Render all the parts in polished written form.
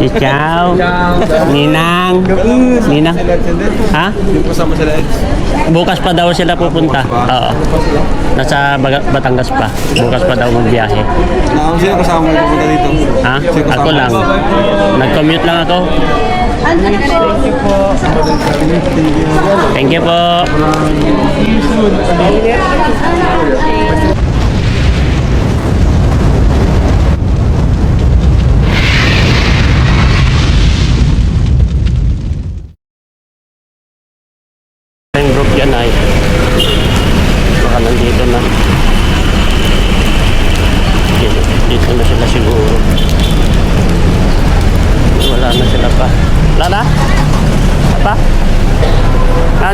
Si Chow. Ninang. Ninang. Ha? Yung kasama sila Eds. Bukas pa daw sila pupunta. Oo. Nasa Batangas pa. Bukas pa daw magbiyahe. Sino kasama mo pupunta dito? Ha? Ako lang. Nag-commute lang ako. Thank you po. Yung group yan ay baka nandito na. Dito na sila siguro. Wala na sila pa. Wala na? Apa?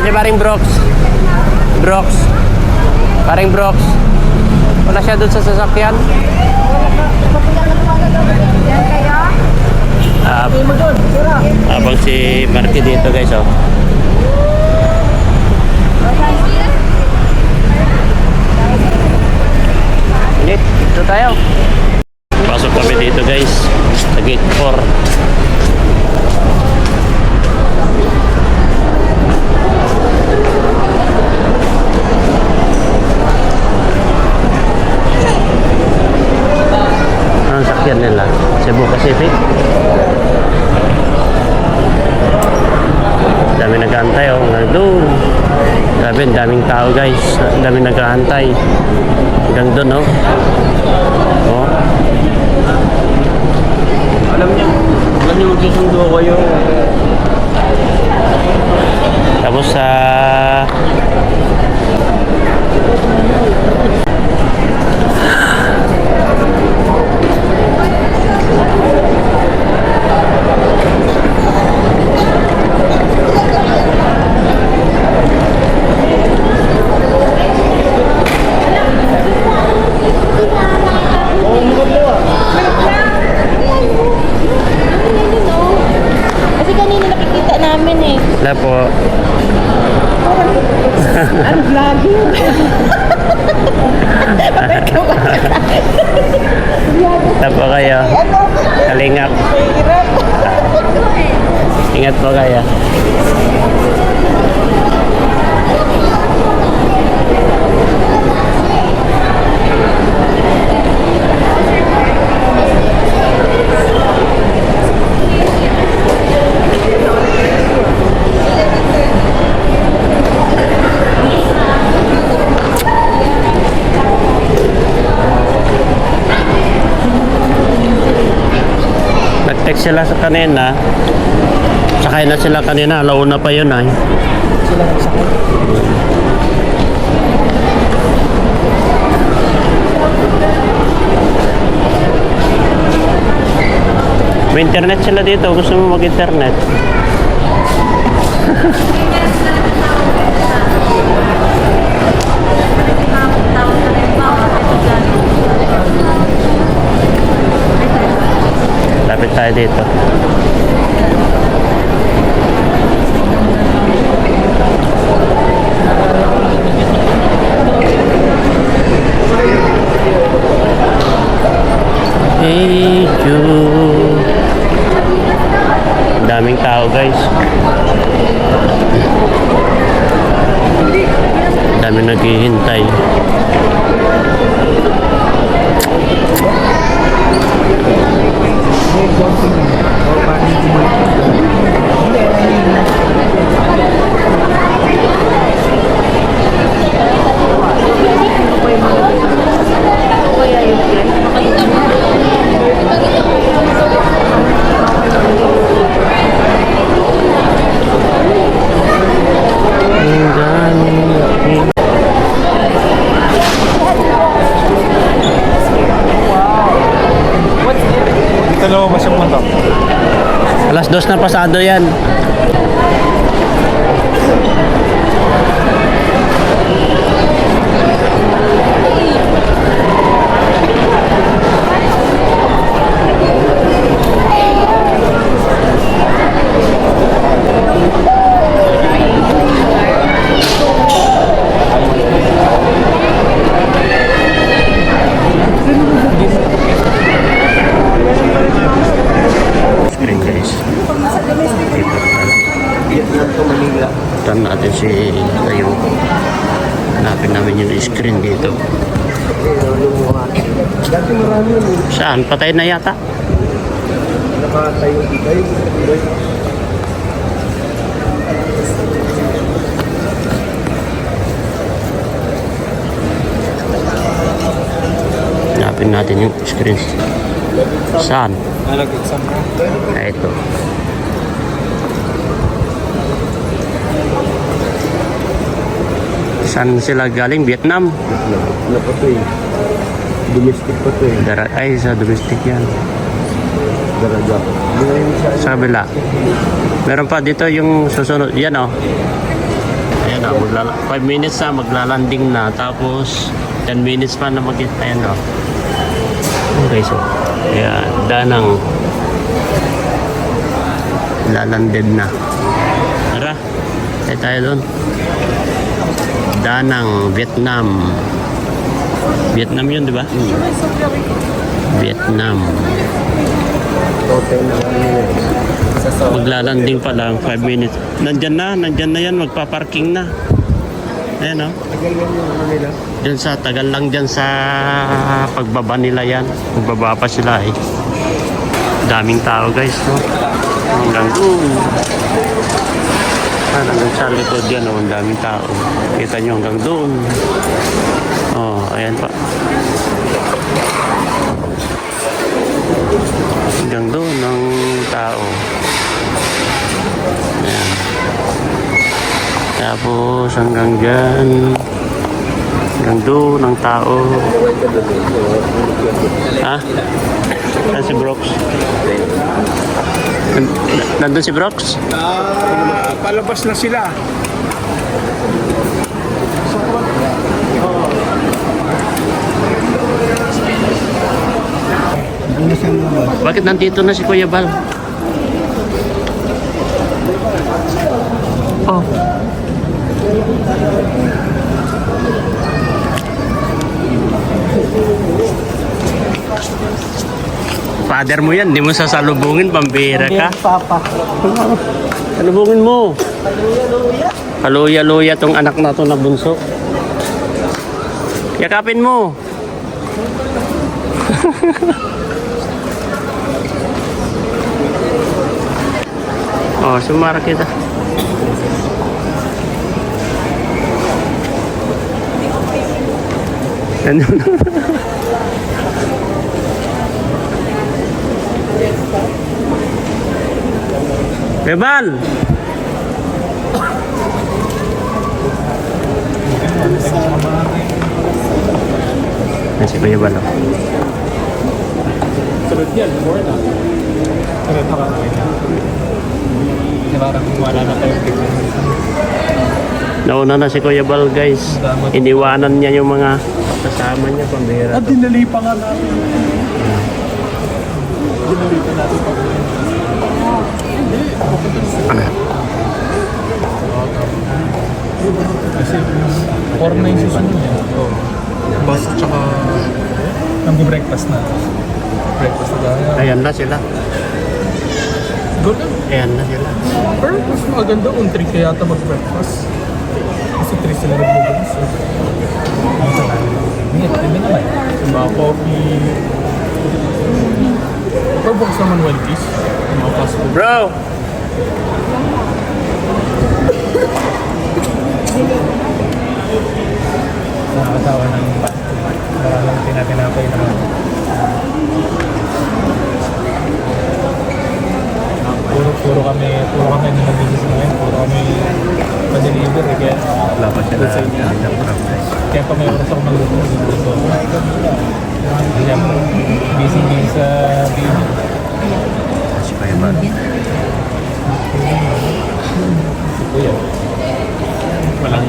Si paring Brooks. Brooks. Paring Brooks. Wala siya doon sa sasakyan. Habang si Marky dito guys, oh. Dito tayo. Pasok kami dito guys sa gate 4. Ang sakyan nila Cebu Pacific. Dami nag-aantay, oh. Doon. Grabe, daming tao guys. Daming nag-aantay. Hanggang doon, oh. Oh. Alam niyo magsusundo kayo. Tapos sa Kasi kanina nakikita namin eh. wala po. Ano vlogging? Wala po kayo. Kalingap. Ingat po kayo. Nag-text sila sa kanina. Sakay na sila kanina. Alauna pa yun ay. Sila nagsakay. May internet sila dito. Gusto mo mag-internet? Lapit tayo dito. Hey Jude. Daming tao guys. Daming naghihintay. Dalawa ba siya punta? Alas 2 na pasado yan. Kasi tayo, hanapin namin yung screen dito. Saan? Patay na yata? Nakatayo dito. Hanapin natin yung screen. Saan? Nag-exam ka? Ito. Saan sila galing? Vietnam? Ano pa to eh? Domestic pa to eh. Ay, sa domestic yan. Daraja. Sa kabila. Meron pa dito yung susunod. Yan o. Ayan o. 5 minutes na maglalanding na. Tapos 10 minutes pa na ayan o. Okay, so. Ayan. Danang. Lalanded na. Tara. Tayo doon. Danang, Vietnam. Vietnam yun, di ba? Vietnam. Hotel na Maglalanding pa lang, 5 minutes. Nandyan na yan, magpaparking na. Ayan o. Tagal yan yung ano nila. Diyan sa, tagal lang dyan sa pagbaba nila yan. Magbaba pa sila eh. Daming tao guys, no? Hanggang doon. Hanggang sa likod yan, no? Ang daming tao. Kita nyo hanggang doon. Oh, ayan pa. Hanggang doon ang tao. Ayan. Tapos hanggang dyan. Hanggang doon ang tao. Ha? Saan si Brooks? Nandun si Brooks? Palabas na sila. Bakit nandito na si Kuya Bal? Oh. Father mo yan, di mo sasalubungin, pambira ka. Papa. Salubungin mo. Haluya-luya tong anak na to na bunso. Yakapin mo. Oh, sumara kita. Bebal! Yan si Kuya Bal. Sunod yan, more na. Sunod na ka. Kasi parang wala na kayo. Nauna na si Kuya Bal guys. Iniwanan niya yung mga kasama niya, pambira to. Dinali pa nga natin. Dinali pa natin pa. Kasi 4 na yung susunod niya. Bus at saka nag-breakfast na. Breakfast na tayo. Ayan na sila. Go na. Ayan na sila. Pero mas maganda kung 3 kaya yata mag-breakfast. Kasi 3 sila nag-breakfast. Hindi naman. Mga coffee. Pero bukas naman 1 piece. Mga fast food. Bro! Nakakatawa ng maraming tinatinapay naman. Puro kami nilabigis ngayon. Puro kami pa-deliver. Kaya Wala pa sila. kaya pa may oras ako magluto. Kaya busy sa baby. Si Kuya Bal. Kuya. Walang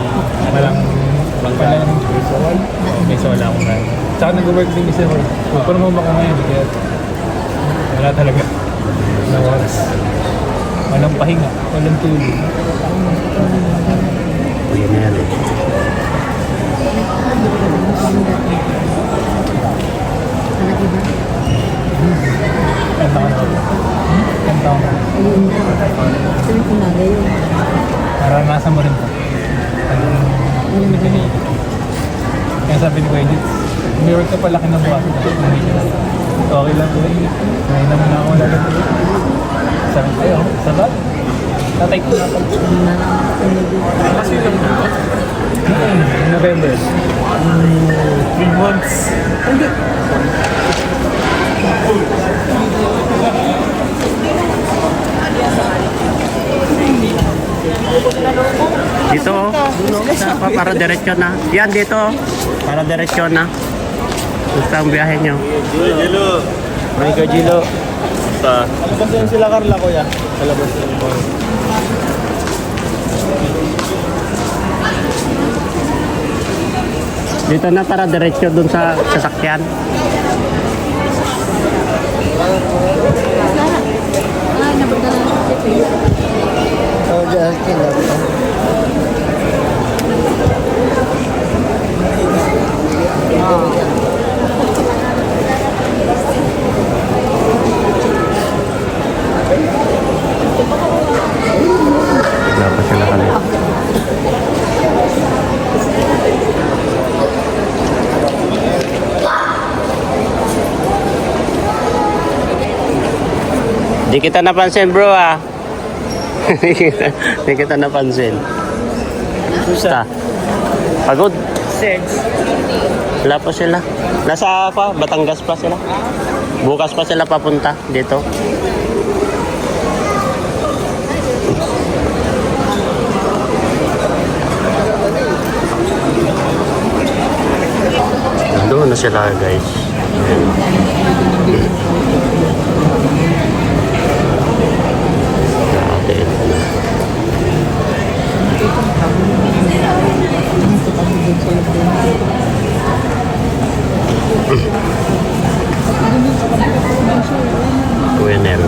may wala akong na. Tsaka nag-work din kasi ako. Pero mo ako ngayon. Kaya wala talaga. Na oras. Walang pahinga. Walang tulog. Kuya na yan eh. Kanta ka na ba? Kanta ka na. Naranasan Naranasan mo rin ba? Hindi na kaya sabi ni Kuya Jits, may work ka palaki ng bukas. Okay lang po. May naman ako lalat. Sabi ko, ayaw, sabat. Tatay ko na pala. Kasi lang po. November. 3 months. Hindi. Dito, para diretsyo na. Yan dito, para diretsyo na. Gusto ang biyahe nyo. Jilo. May ka Jilo. Basta. Labas na sila Carla kuya. Labas na yung Dito na para diretsyo dun sa sasakyan. Ay, nabagdala na si Oh, dyan. Wala pa sila kanina. Di kita napansin bro ah. Di kita napansin. Basta. Pagod. Wala pa sila. Nasa pa, Batangas pa sila. Bukas pa sila papunta dito. Doon na sila guys. Grabe. Winner.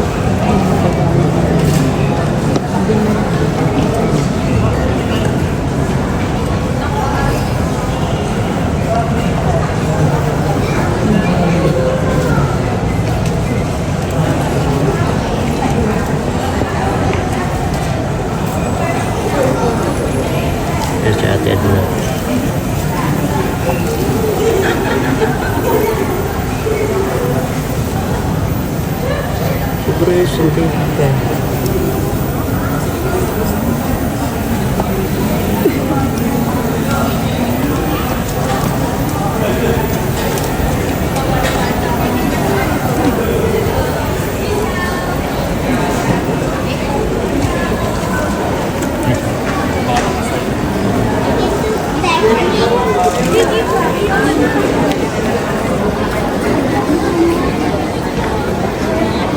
Yes, ate na. Preso dito.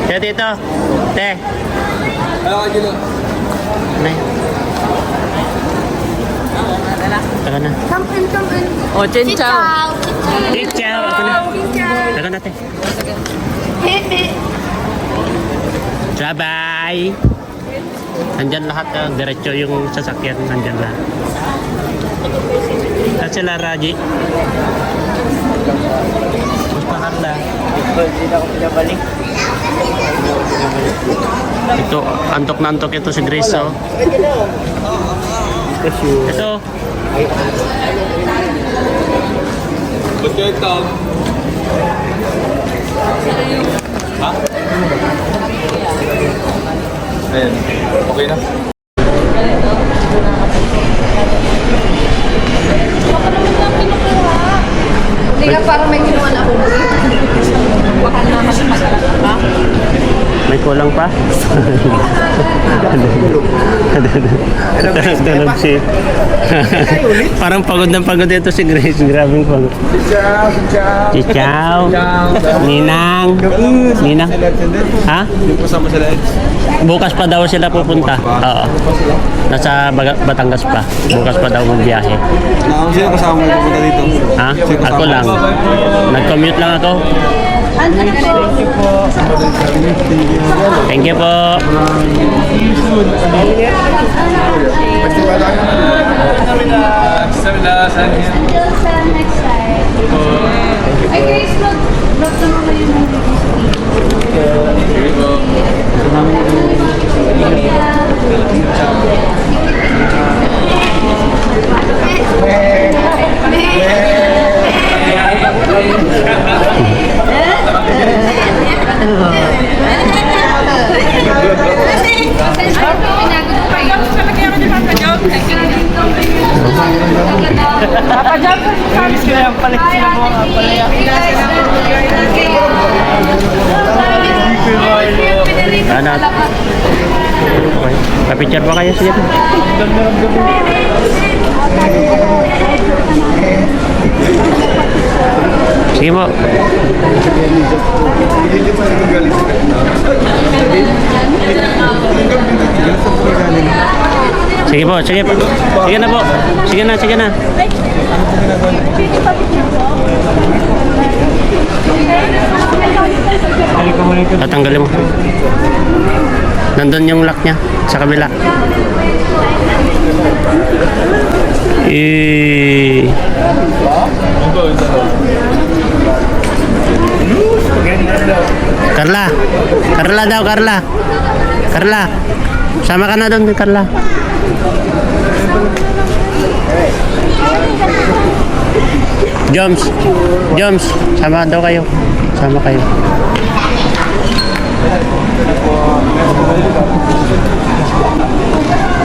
Kaya dito, te. Ano ka Jilo? Nay. Taka na. Oh, Chinchaw. Ciao, ako na. Taka na, te. Bye-bye. Nandyan lahat, diretso yung sasakyan. Nandyan lahat. At sila, Raji. Gusto Carla. Hindi na ako pinabalik. Ito, antok na antok ito si Grace, oh. Ito. Ba't kayo ito? Ha? Ayan. Okay na? Hindi ka parang may kinuha na ako. Wakal na kasi ha? May kulang pa? Tulog si... Parang pagod na pagod ito si Grace. Grabing pagod. Ciao! Ciao! Ninang! Ninang? Ha? Yung kasama sila Eds. Bukas pa daw sila pupunta. Oo. Nasa Batangas pa. Bukas pa daw magbiyahe. Sino kasama mo pupunta dito? Ha? Ako lang. Nag-commute lang ako. Thank you po. Until sa next time. Ay, guys, vlog na mo yung Pasensya po, pinagod ko kayo. Salagyan ko ni Papa Job. Papa Job, Miss ko yung palit sila mo ang palaya. Ano? Okay. Pa-picture ba kayo? Sige. Sige mo. Sige po, sige po. Sige na po. Sige na, sige na. Tatanggalin mo. Nandun yung lock niya sa kabila. Carla. Carla daw, Carla. Carla. Sama ka na doon, Carla. Joms. Joms. Sama daw kayo. Sama kayo.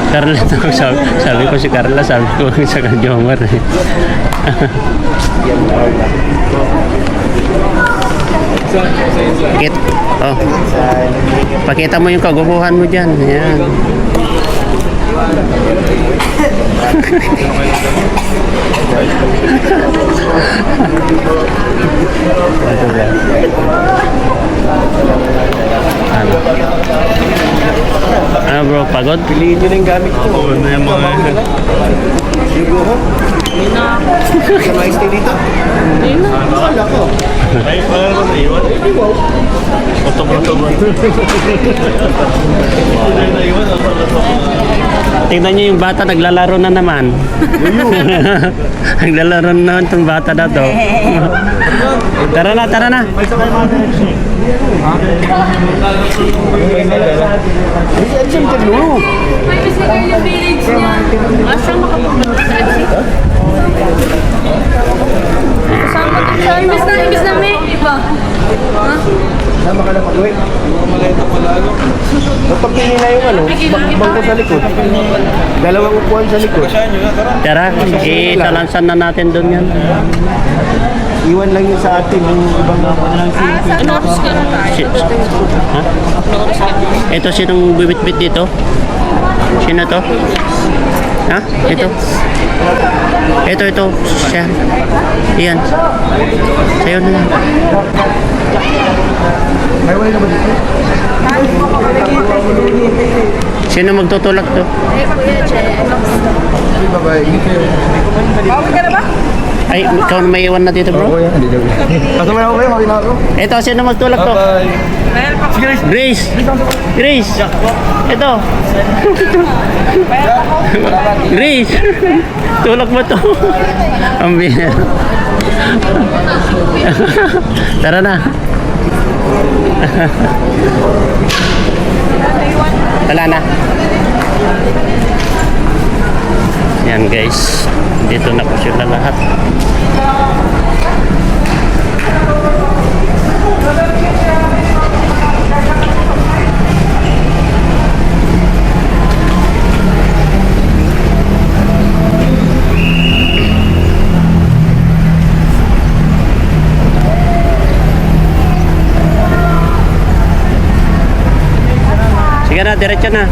Carla daw. Sabi ko si Carla. Sabi ko sa Jomar. Oh. Pakita mo yung kaguguhan mo dyan. Ayan. Ano bro, pagod? Piliin nyo na yung gamit ko. Oo, na yung mga... Ligo ko? Sa mga stay dito? Akala ko. Ay, wala naman na iwan. Otomo-otomo. Tingnan nyo yung bata, naglalaro na naman. Naglalaro na naman itong bata na to. Tara na, tara na. May sakay mga tayo. may visitor yung village niya. Asa makapunta sa exit? Kasama ko siya. Imbis na may iba. Ha? Sama ka na pag-uwi. Maleta pala ano. Napagpili na yung ano, bangko sa likod. Dalawang upuan sa likod. Tara, italansan na natin doon yan. Iwan lang yun sa atin yung ibang lang Ano oras ka na tayo? Ha? Ito, sinong bibit-bit dito? Sino to? Ha? Ito? Ito. Siya. Iyan. Sa'yo na lang. May wala na ba dito? Sino magtutulak to? Bye-bye. Bawal ka na ba? Ay, ikaw na may iwan na dito bro? yan. Hindi daw. Kasama na ako kayo. Hawin na ako. Ito, sino magtulak to? Grace! Grace! Ito! Grace! Tulak mo to! Ang biner. Tara na! Wala na. Yan guys. Dito na po sila lahat. Sige na, diretso na.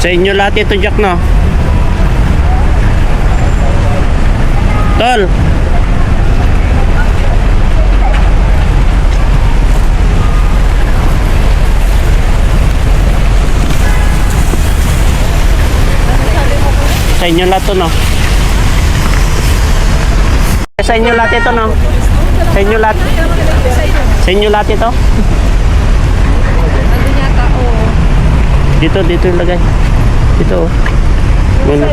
Sa inyo lahat ito, Jack, no? Tol! Sa inyo lahat ito, no? Sa inyo lahat ito, no? Sa inyo lahat. Sa inyo lahat ito? Nandun yata, oo. Dito ilagay. Dito. Muna.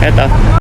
Ito.